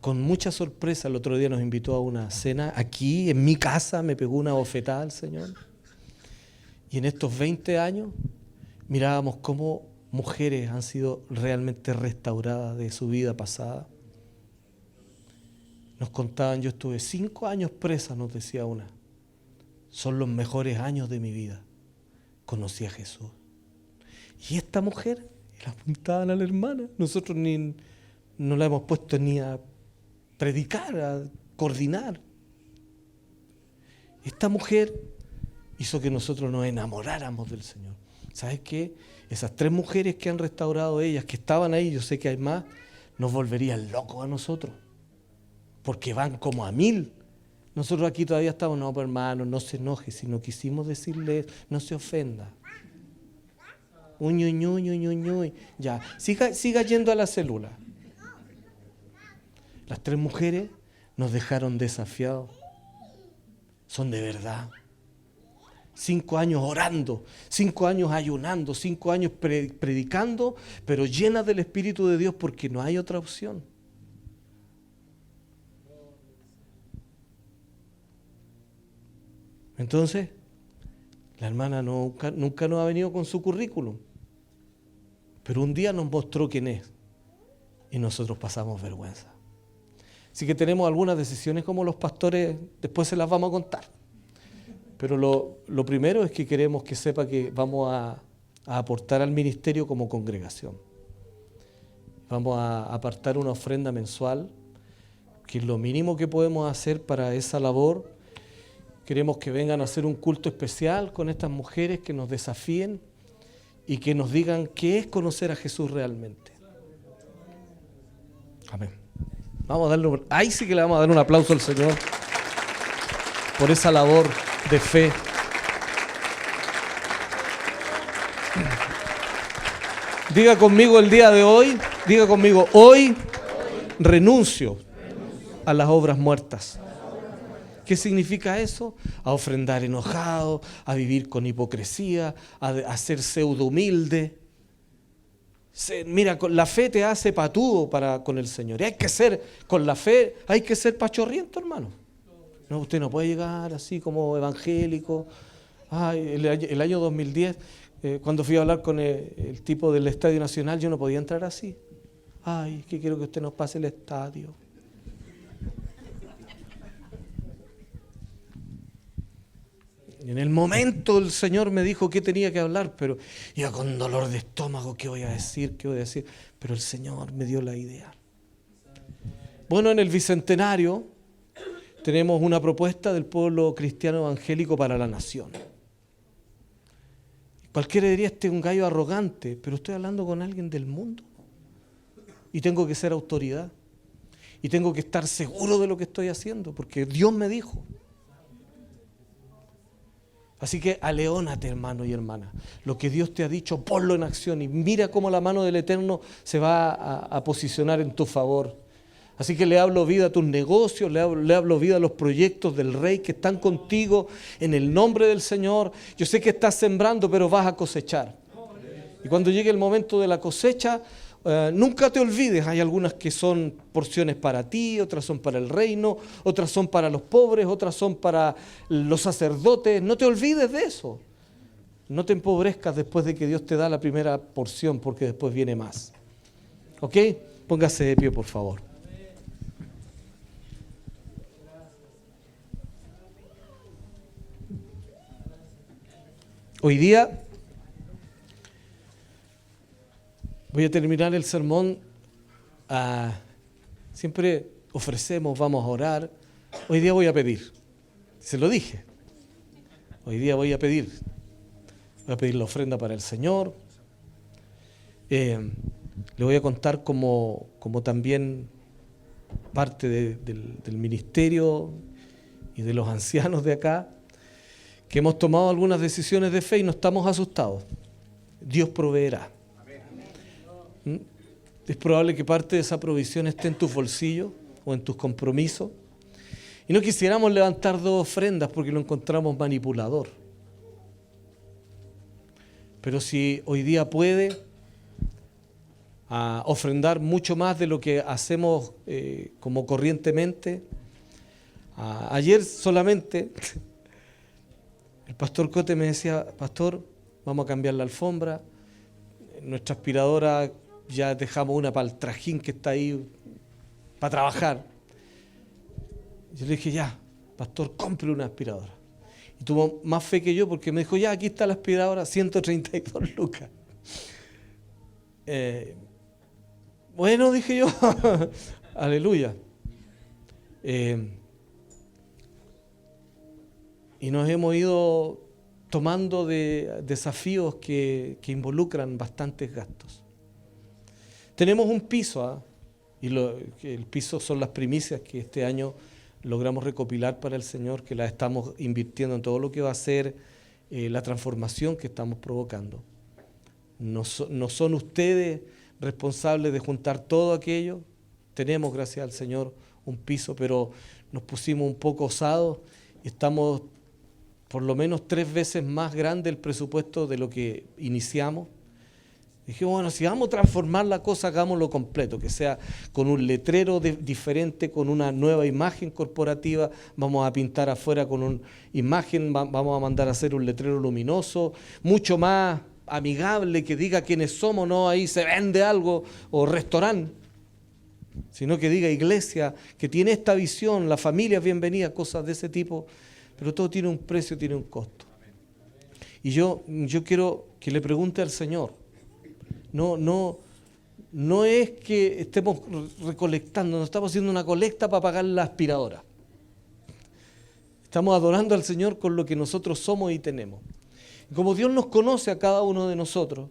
con mucha sorpresa el otro día nos invitó a una cena aquí, en mi casa, me pegó una bofetada el Señor. Y en estos 20 años mirábamos cómo mujeres han sido realmente restauradas de su vida pasada. Nos contaban, yo estuve 5 años presa, nos decía una. Son los mejores años de mi vida. Conocí a Jesús. Y esta mujer, la apuntaban a la hermana. Nosotros no la hemos puesto ni a predicar, a coordinar. Esta mujer hizo que nosotros nos enamoráramos del Señor. ¿Sabes qué? Esas 3 mujeres que han restaurado ellas, que estaban ahí, yo sé que hay más, nos volverían locos a nosotros. Porque van como a 1000. Nosotros aquí todavía estamos, no, pues hermano, no se enoje, si no quisimos decirle, no se ofenda. Uñuy. Ya, siga yendo a la célula. Las 3 mujeres nos dejaron desafiados. Son de verdad. 5 años orando, 5 años ayunando, 5 años predicando, pero llenas del Espíritu de Dios porque no hay otra opción. Entonces, la hermana nunca nos ha venido con su currículum, pero un día nos mostró quién es y nosotros pasamos vergüenza. Así que tenemos algunas decisiones como los pastores, después se las vamos a contar. Pero lo primero es que queremos que sepa que vamos a aportar al ministerio como congregación. Vamos a apartar una ofrenda mensual, que es lo mínimo que podemos hacer para esa labor. Queremos que vengan a hacer un culto especial con estas mujeres, que nos desafíen y que nos digan qué es conocer a Jesús realmente. Amén. Vamos a darle, ahí sí que le vamos a dar un aplauso al Señor por esa labor de fe. Diga conmigo el día de hoy, diga conmigo, hoy renuncio a las obras muertas. ¿Qué significa eso? A ofrendar enojado, a vivir con hipocresía, a ser pseudo humilde. Mira, la fe te hace patudo con el Señor. Y hay que ser, con la fe, hay que ser pachorriento, hermano. No, usted no puede llegar así como evangélico. El año 2010, cuando fui a hablar con el tipo del Estadio Nacional, yo no podía entrar así. Ay, que quiero que usted nos pase el estadio. En el momento el Señor me dijo que tenía que hablar, pero iba con dolor de estómago, ¿qué voy a decir? Pero el Señor me dio la idea. Bueno, en el Bicentenario tenemos una propuesta del pueblo cristiano evangélico para la nación. Cualquiera diría, este es un gallo arrogante, pero estoy hablando con alguien del mundo. Y tengo que ser autoridad. Y tengo que estar seguro de lo que estoy haciendo, porque Dios me dijo. Así que aleónate, hermano y hermana. Lo que Dios te ha dicho, ponlo en acción y mira cómo la mano del Eterno se va a posicionar en tu favor. Así que le hablo vida a tus negocios, le hablo vida a los proyectos del Rey que están contigo en el nombre del Señor. Yo sé que estás sembrando, pero vas a cosechar. Y cuando llegue el momento de la cosecha, nunca te olvides, hay algunas que son porciones para ti, otras son para el reino, otras son para los pobres, otras son para los sacerdotes. No te olvides de eso. No te empobrezcas después de que Dios te da la primera porción, porque después viene más. ¿Ok? Póngase de pie, por favor. Hoy día voy a terminar el sermón. Siempre ofrecemos, vamos a orar. Hoy día voy a pedir. Se lo dije. Hoy día voy a pedir. Voy a pedir la ofrenda para el Señor. Le voy a contar como también parte del ministerio y de los ancianos de acá, que hemos tomado algunas decisiones de fe y no estamos asustados. Dios proveerá. ¿Mm? Es probable que parte de esa provisión esté en tus bolsillos o en tus compromisos. Y no quisiéramos levantar 2 ofrendas porque lo encontramos manipulador. Pero si hoy día puede ofrendar mucho más de lo que hacemos como corrientemente. Ayer solamente el pastor Cote me decía: pastor, vamos a cambiar la alfombra, nuestra aspiradora ya dejamos una para el trajín que está ahí para trabajar. Yo le dije: ya, pastor, compre una aspiradora. Y tuvo más fe que yo porque me dijo: ya, aquí está la aspiradora, 132 lucas. Bueno, dije yo, aleluya. Y nos hemos ido tomando de desafíos que involucran bastantes gastos. Tenemos un piso, y el piso son las primicias que este año logramos recopilar para el Señor, que las estamos invirtiendo en todo lo que va a ser la transformación que estamos provocando. No son ustedes responsables de juntar todo aquello. Tenemos, gracias al Señor, un piso, pero nos pusimos un poco osados y estamos por lo menos 3 veces más grande el presupuesto de lo que iniciamos. Dije: bueno, si vamos a transformar la cosa, hagámoslo completo, que sea con un letrero diferente, con una nueva imagen corporativa. Vamos a pintar afuera con una imagen, vamos a mandar a hacer un letrero luminoso, mucho más amigable, que diga quiénes somos, no ahí se vende algo o restaurante, sino que diga iglesia, que tiene esta visión, la familia es bienvenida, cosas de ese tipo, pero todo tiene un precio, tiene un costo. Y yo quiero que le pregunte al Señor, no es que estemos recolectando, no estamos haciendo una colecta para pagar la aspiradora. Estamos adorando al Señor con lo que nosotros somos y tenemos. Como Dios nos conoce a cada uno de nosotros,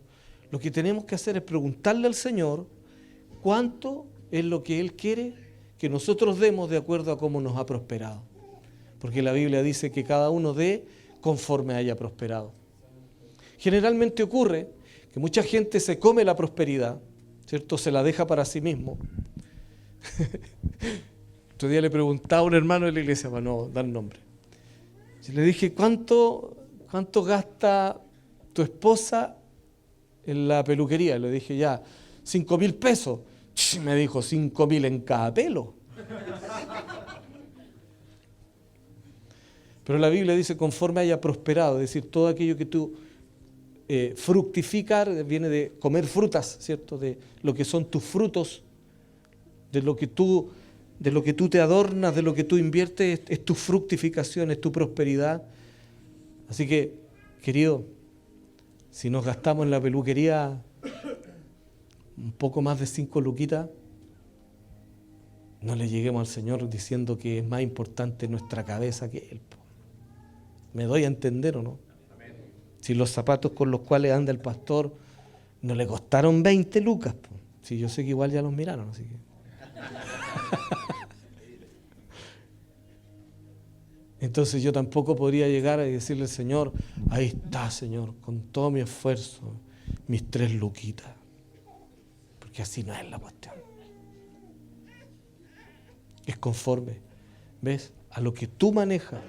lo que tenemos que hacer es preguntarle al Señor cuánto es lo que Él quiere que nosotros demos de acuerdo a cómo nos ha prosperado. Porque la Biblia dice que cada uno dé conforme haya prosperado. Generalmente ocurre que mucha gente se come la prosperidad, ¿cierto? Se la deja para sí mismo. Otro día le preguntaba a un hermano de la iglesia, para no dar nombre. Yo le dije: ¿Cuánto gasta tu esposa en la peluquería? Le dije: ya, 5.000 pesos. Me dijo: 5.000 en cada pelo. Pero la Biblia dice conforme haya prosperado, es decir, todo aquello que tú fructificar viene de comer frutas, ¿cierto? De lo que son tus frutos, de lo que tú te adornas, de lo que tú inviertes, es tu fructificación, es tu prosperidad. Así que, querido, si nos gastamos en la peluquería un poco más de 5 luquitas, no le lleguemos al Señor diciendo que es más importante nuestra cabeza que Él. ¿Me doy a entender o no? Si los zapatos con los cuales anda el pastor no le costaron 20 lucas. Si yo sé que igual ya los miraron, así que... Entonces yo tampoco podría llegar a decirle al Señor: ahí está, Señor, con todo mi esfuerzo, mis 3 luquitas. Porque así no es la cuestión. Es conforme, ¿ves?, a lo que tú manejas.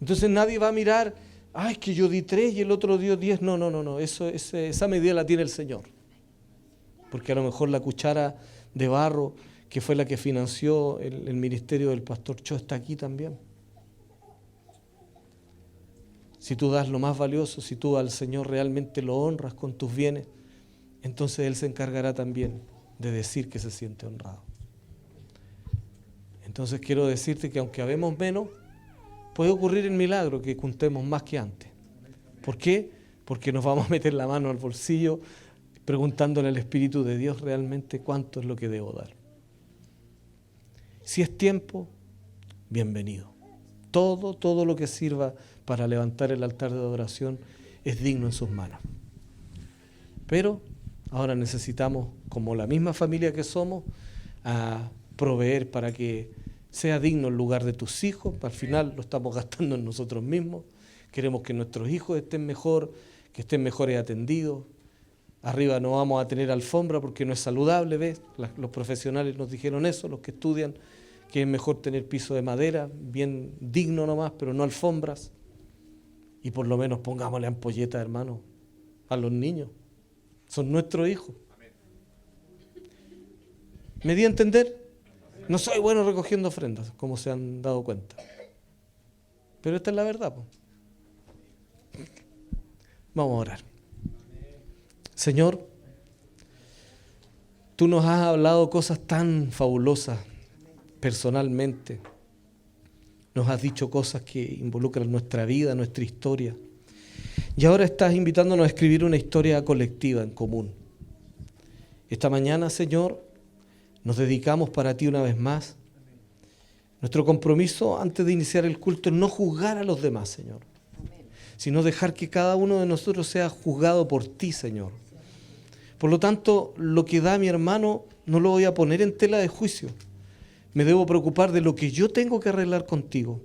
Entonces nadie va a mirar: es que yo di 3 y el otro dio 10. No. Esa medida la tiene el Señor. Porque a lo mejor la cuchara de barro, que fue la que financió el ministerio del pastor Cho, está aquí también. Si tú das lo más valioso, si tú al Señor realmente lo honras con tus bienes, entonces Él se encargará también de decir que se siente honrado. Entonces quiero decirte que aunque habemos menos, puede ocurrir el milagro que juntemos más que antes. ¿Por qué? Porque nos vamos a meter la mano al bolsillo preguntándole al Espíritu de Dios realmente cuánto es lo que debo dar. Si es tiempo, bienvenido. Todo lo que sirva para levantar el altar de adoración es digno en sus manos. Pero Ahora necesitamos, como la misma familia que somos, a proveer para que sea digno el lugar de tus hijos. Al final lo estamos gastando en nosotros mismos. Queremos que nuestros hijos estén mejor, que estén mejores atendidos. Arriba no vamos a tener alfombra porque no es saludable, ¿ves? Los profesionales nos dijeron eso, los que estudian, que es mejor tener piso de madera, bien digno nomás, pero no alfombras. Y por lo menos pongámosle ampolletas, hermano, a los niños. Son nuestros hijos. ¿Me di a entender? No soy bueno recogiendo ofrendas, como se han dado cuenta. Pero esta es la verdad, po. Vamos a orar. Señor, tú nos has hablado cosas tan fabulosas personalmente. Nos has dicho cosas que involucran nuestra vida, nuestra historia. Y ahora estás invitándonos a escribir una historia colectiva, en común. Esta mañana, Señor, nos dedicamos para ti una vez más. Nuestro compromiso antes de iniciar el culto es no juzgar a los demás, Señor, sino dejar que cada uno de nosotros sea juzgado por ti, Señor. Por lo tanto, lo que da mi hermano no lo voy a poner en tela de juicio. Me debo preocupar de lo que yo tengo que arreglar contigo,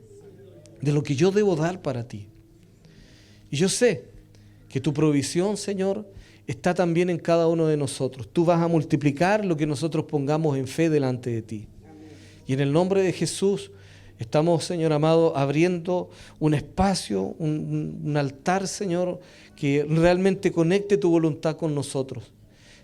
de lo que yo debo dar para ti. Y yo sé que tu provisión, Señor, está también en cada uno de nosotros. Tú vas a multiplicar lo que nosotros pongamos en fe delante de ti. Y en el nombre de Jesús estamos, Señor amado, abriendo un espacio, un altar, Señor, que realmente conecte tu voluntad con nosotros.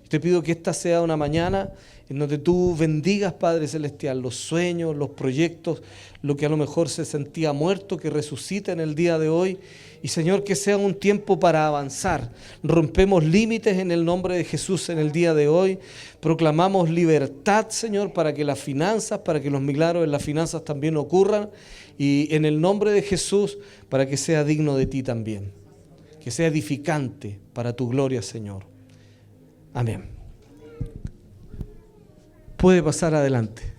Te pido que esta sea una mañana en donde tú bendigas, Padre Celestial, los sueños, los proyectos, lo que a lo mejor se sentía muerto, que resucita en el día de hoy. Y Señor, que sea un tiempo para avanzar. Rompemos límites en el nombre de Jesús en el día de hoy. Proclamamos libertad, Señor, para que las finanzas, para que los milagros en las finanzas también ocurran. Y en el nombre de Jesús, para que sea digno de ti también. Que sea edificante para tu gloria, Señor. Amén. Puede pasar adelante.